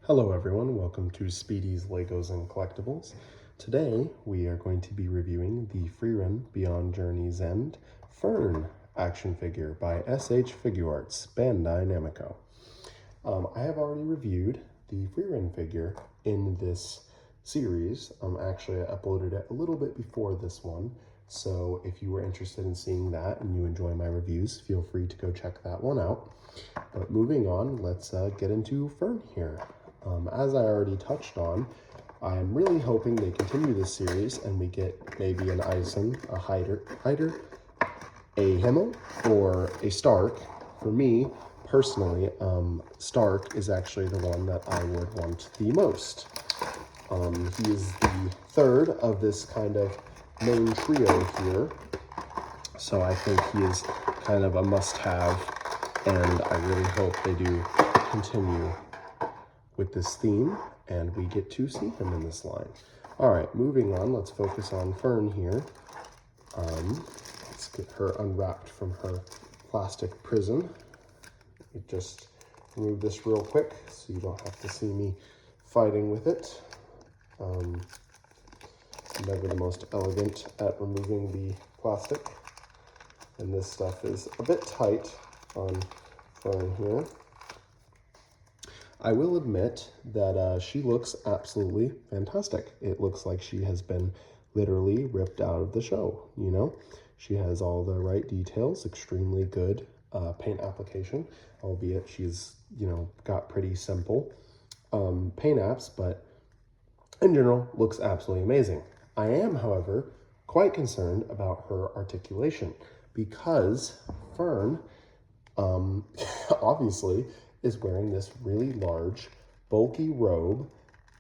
Hello everyone, welcome to Speedy's Legos and Collectibles. Today we are going to be reviewing the Frieren Beyond Journey's End Fern action figure by S.H Figuarts Bandai Namco. I have already reviewed the Frieren figure in this series. Actually, I uploaded it a little bit before this one, so if you were interested in seeing that and you enjoy my reviews, feel free to go check that one out. But moving on, let's get into Fern here. As I already touched on, I'm really hoping they continue this series and we get maybe an Eisen, a Hider, a Himmel, or a Stark. For me, personally, Stark is actually the one that I would want the most. He is the third of this kind of main trio here, so I think he is kind of a must-have, and I really hope they do continue with this theme and we get to see him in this line. All right, moving on, let's focus on Fern here. Let's get her unwrapped from her plastic prison. Just remove this real quick so you don't have to see me fighting with it. Never the most elegant at removing the plastic, and this stuff is a bit tight on Fern here. I will admit that she looks absolutely fantastic. It looks like she has been literally ripped out of the show, you know? She has all the right details, extremely good paint application, albeit she's, got pretty simple paint apps, but in general, looks absolutely amazing. I am, however, quite concerned about her articulation because Fern, obviously, is wearing this really large, bulky robe,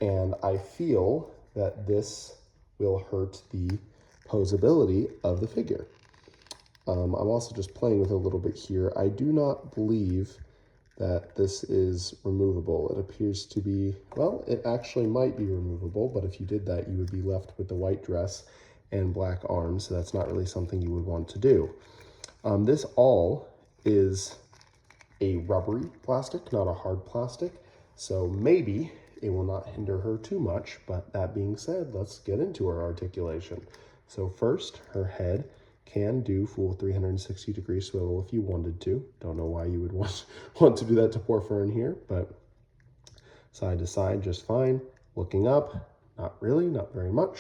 and I feel that this will hurt the posability of the figure. I'm also just playing with it a little bit here. I do not believe that this is removable. It appears to be, well, it actually might be removable, but if you did that, you would be left with the white dress and black arms, so that's not really something you would want to do. This all is a rubbery plastic, not a hard plastic, so maybe it will not hinder her too much. But that being said, let's get into her articulation. So first, her head can do full 360-degree swivel if you wanted to. Don't know why you would want to do that to poor Fern here, but side to side just fine. Looking up, not really, not very much.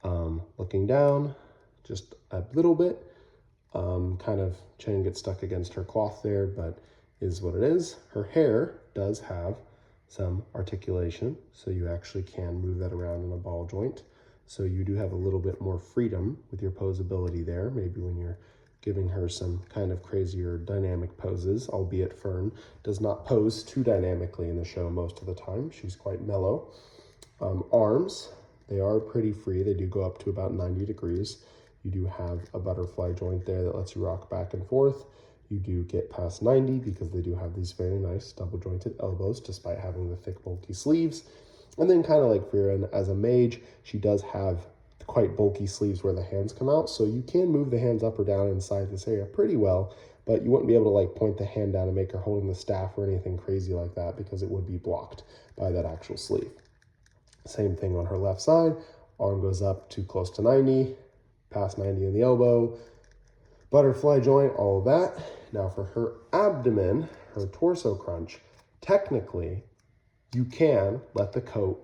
Looking down, just a little bit. Kind of chain gets stuck against her cloth there, but is what it is. Her hair does have some articulation, so you actually can move that around in a ball joint. So you do have a little bit more freedom with your posability there, maybe when you're giving her some kind of crazier dynamic poses, albeit Fern does not pose too dynamically in the show most of the time. She's quite mellow. Arms, they are pretty free. They do go up to about 90 degrees. You do have a butterfly joint there that lets you rock back and forth. You do get past 90 because they do have these very nice double jointed elbows despite having the thick bulky sleeves. And then kind of like Frieren, as a mage, she does have quite bulky sleeves where the hands come out. So you can move the hands up or down inside this area pretty well, but you wouldn't be able to like point the hand down and make her holding the staff or anything crazy like that because it would be blocked by that actual sleeve. Same thing on her left side. Arm goes up to close to 90. Past 90 in the elbow, butterfly joint, all of that. Now for her abdomen, her torso crunch, technically you can let the coat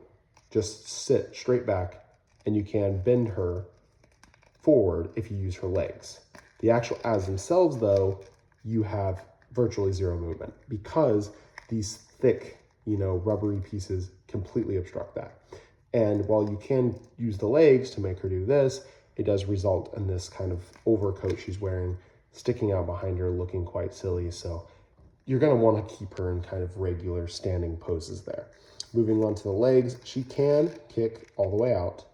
just sit straight back and you can bend her forward if you use her legs. The actual abs themselves though, you have virtually zero movement because these thick, rubbery pieces completely obstruct that. And while you can use the legs to make her do this, it does result in this kind of overcoat she's wearing sticking out behind her, looking quite silly. So you're going to want to keep her in kind of regular standing poses there. Moving on to the legs, she can kick all the way out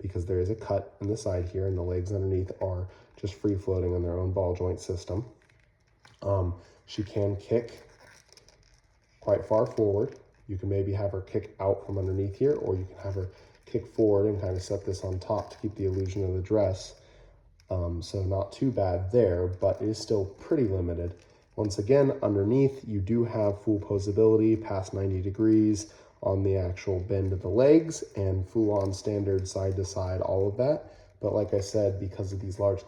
because there is a cut in the side here and the legs underneath are just free floating on their own ball joint system. She can kick quite far forward. You can maybe have her kick out from underneath here, or you can have her kick forward and kind of set this on top to keep the illusion of the dress. So not too bad there, but it is still pretty limited. Once again, underneath, you do have full posability past 90 degrees. on the actual bend of the legs and full-on standard side to side, all of that. But like I said, because of these large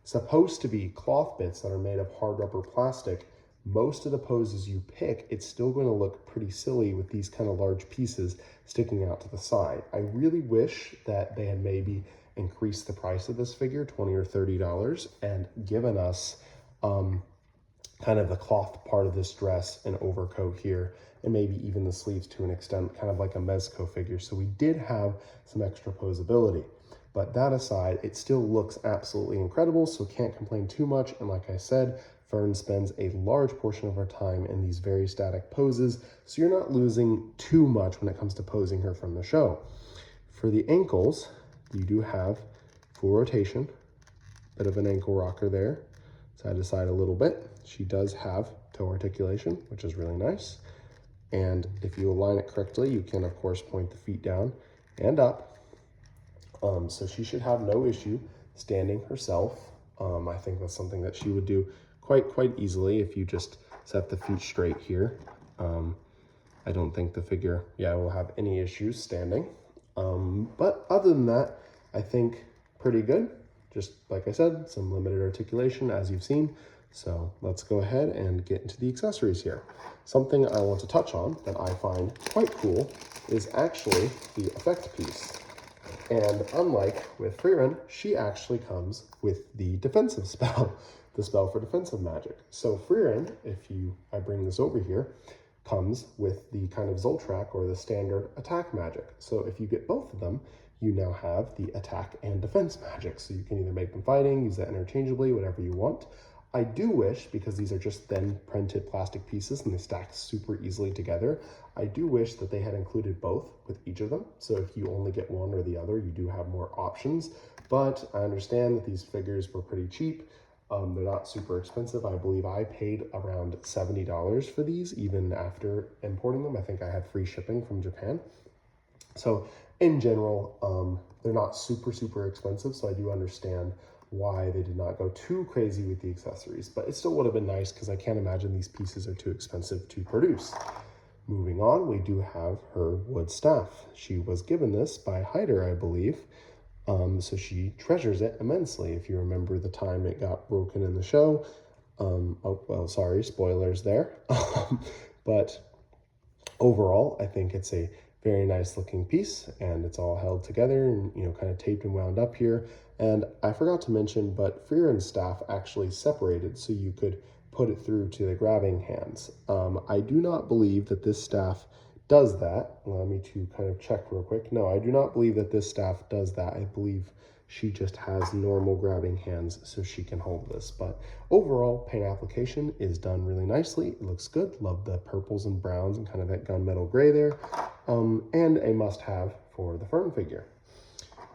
supposed to be cloth bits that are made of hard rubber plastic, most of the poses you pick, it's still going to look pretty silly with these kind of large pieces sticking out to the side. I really wish that they had maybe increased the price of this figure, $20 or $30, and given us kind of the cloth part of this dress and overcoat here, and maybe even the sleeves to an extent, kind of like a mezco figure. So we did have some extra posability. But that aside, it still looks absolutely incredible, so can't complain too much. And like I said, Fern spends a large portion of her time in these very static poses, so you're not losing too much when it comes to posing her from the show. For the ankles, you do have full rotation, bit of an ankle rocker there, side to side a little bit. She does have toe articulation, which is really nice. And if you align it correctly, you can of course point the feet down and up. So she should have no issue standing herself. I think that's something that she would do quite easily if you just set the feet straight here. I don't think the figure, will have any issues standing. But other than that, I think pretty good. Just like I said, some limited articulation as you've seen. So let's go ahead and get into the accessories here. Something I want to touch on that I find quite cool is actually the effect piece. And unlike with Frieren, she actually comes with the defensive spell, the spell for defensive magic. So Frieren, I bring this over here, comes with the kind of Zoltrak or the standard attack magic. So if you get both of them, you now have the attack and defense magic. So you can either make them fighting, use that interchangeably, whatever you want. I do wish, because these are just thin printed plastic pieces and they stack super easily together, I do wish that they had included both with each of them. So if you only get one or the other, you do have more options. But I understand that these figures were pretty cheap. They're not super expensive. I believe I paid around $70 for these, even after importing them. I think I had free shipping from Japan. So in general, they're not super expensive. So I do understand why they did not go too crazy with the accessories, but it still would have been nice because I can't imagine these pieces are too expensive to produce. Moving on, we do have her wood staff. She was given this by Hyder, I believe, so she treasures it immensely. If you remember the time it got broken in the show, oh, well, sorry, spoilers there. But overall, I think it's a very nice looking piece, and it's all held together and, kind of taped and wound up here. And I forgot to mention, but Frieren's staff actually separated so you could put it through to the grabbing hands. I do not believe that this staff does that. Allow me to kind of check real quick. No, I do not believe that this staff does that. I believe she just has normal grabbing hands so she can hold this. But overall, paint application is done really nicely. It looks good. Love the purples and browns and kind of that gunmetal gray there. And a must-have for the Fern figure.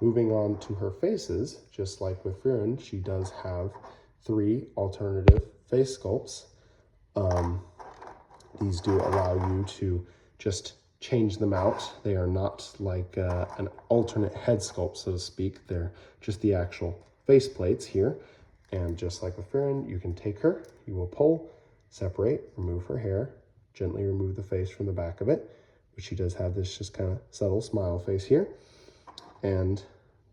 Moving on to her faces, just like with Frieren, she does have 3 alternative face sculpts. These do allow you to just change them out. They are not like an alternate head sculpt, so to speak. They're just the actual face plates here. And just like with Frieren, you can take her, you will pull, separate, remove her hair, gently remove the face from the back of it, which she does have this just kind of subtle smile face here. And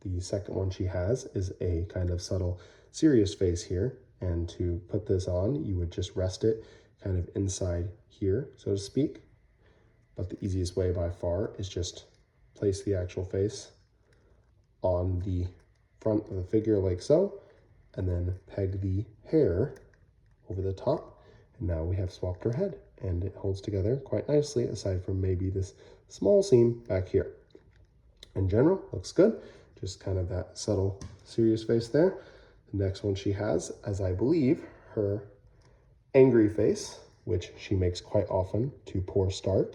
the second one she has is a kind of subtle serious face here. And to put this on, you would just rest it kind of inside here, so to speak. But the easiest way by far is just place the actual face on the front of the figure like so, and then peg the hair over the top. And now we have swapped her head, and it holds together quite nicely, aside from maybe this small seam back here. In general, looks good. Just kind of that subtle serious face there. The next one she has, as I believe, her angry face, which she makes quite often to poor Stark.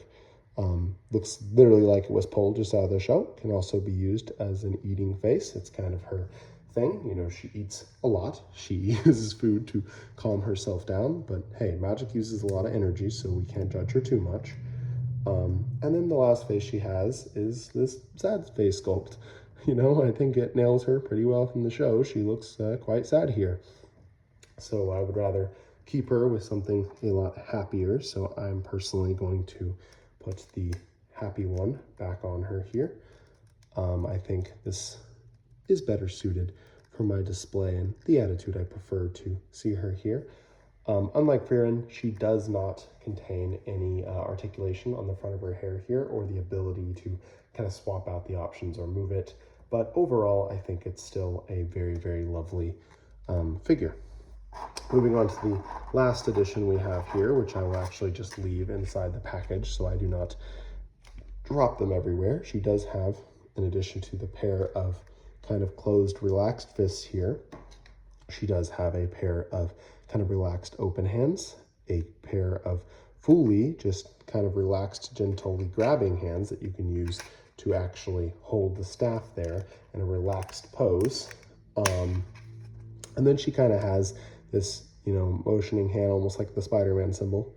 Looks literally like it was pulled just out of the show. Can also be used as an eating face. It's kind of her thing. She eats a lot. She uses food to calm herself down. But hey, magic uses a lot of energy, so we can't judge her too much. And then the last face she has is this sad face sculpt. I think it nails her pretty well from the show. She looks quite sad here. So I would rather keep her with something a lot happier. So I'm personally going to put the happy one back on her here. I think this is better suited for my display and the attitude I prefer to see her here. Unlike Frieren, she does not contain any articulation on the front of her hair here or the ability to kind of swap out the options or move it. But overall, I think it's still a very, very lovely figure. Moving on to the last edition we have here, which I will actually just leave inside the package so I do not drop them everywhere. She does have, in addition to the pair of kind of closed, relaxed fists here, she does have a pair of kind of relaxed open hands, a pair of fully just kind of relaxed, gently grabbing hands that you can use to actually hold the staff there in a relaxed pose. And then she kind of has this, you know, motioning hand, almost like the Spider-Man symbol,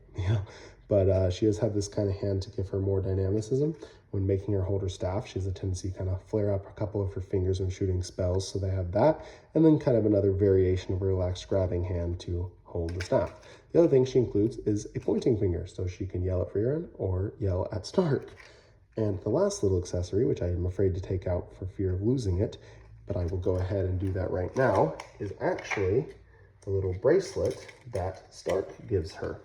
but she does have this kind of hand to give her more dynamicism. When making her hold her staff, she has a tendency to kind of flare up a couple of her fingers when shooting spells, so they have that, and then kind of another variation of a relaxed grabbing hand to hold the staff. The other thing she includes is a pointing finger, so she can yell at Frieren or yell at Stark. And the last little accessory, which I am afraid to take out for fear of losing it, but I will go ahead and do that right now, is actually the little bracelet that Stark gives her.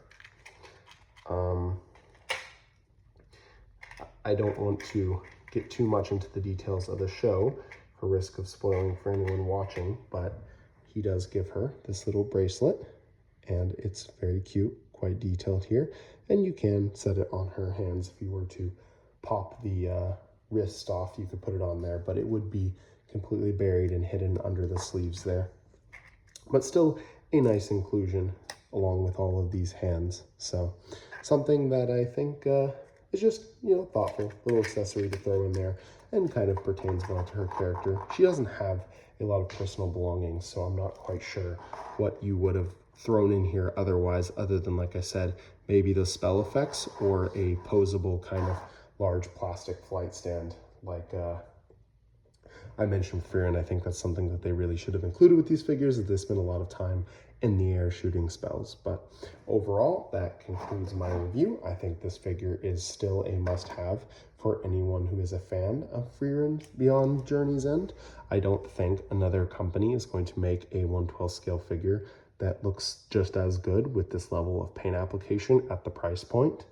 I don't want to get too much into the details of the show for risk of spoiling for anyone watching, but he does give her this little bracelet, and it's very cute, quite detailed here, and you can set it on her hands. If you were to pop the wrist off, you could put it on there, but it would be completely buried and hidden under the sleeves there. But still a nice inclusion along with all of these hands. So something that I think is just, you know, thoughtful little accessory to throw in there and kind of pertains well to her character. She doesn't have a lot of personal belongings, so I'm not quite sure what you would have thrown in here otherwise, other than, like I said, maybe the spell effects or a posable kind of large plastic flight stand like I mentioned Frieren. I think that's something that they really should have included with these figures, that they spend a lot of time in the air shooting spells. But overall, that concludes my review. I think this figure is still a must-have for anyone who is a fan of Frieren Beyond Journey's End. I don't think another company is going to make a 1/12 scale figure that looks just as good with this level of paint application at the price point.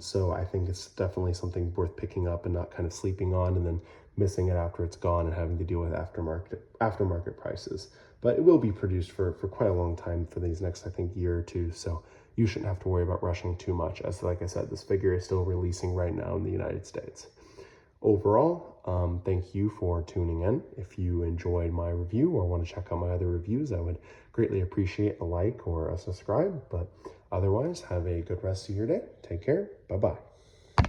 So I think it's definitely something worth picking up and not kind of sleeping on and then missing it after it's gone and having to deal with aftermarket prices. But it will be produced for quite a long time for these next, I think, year or two. So you shouldn't have to worry about rushing too much. As like I said, this figure is still releasing right now in the United States. Overall, thank you for tuning in. If you enjoyed my review or want to check out my other reviews, I would greatly appreciate a like or a subscribe. But otherwise, have a good rest of your day. Take care. Bye-bye.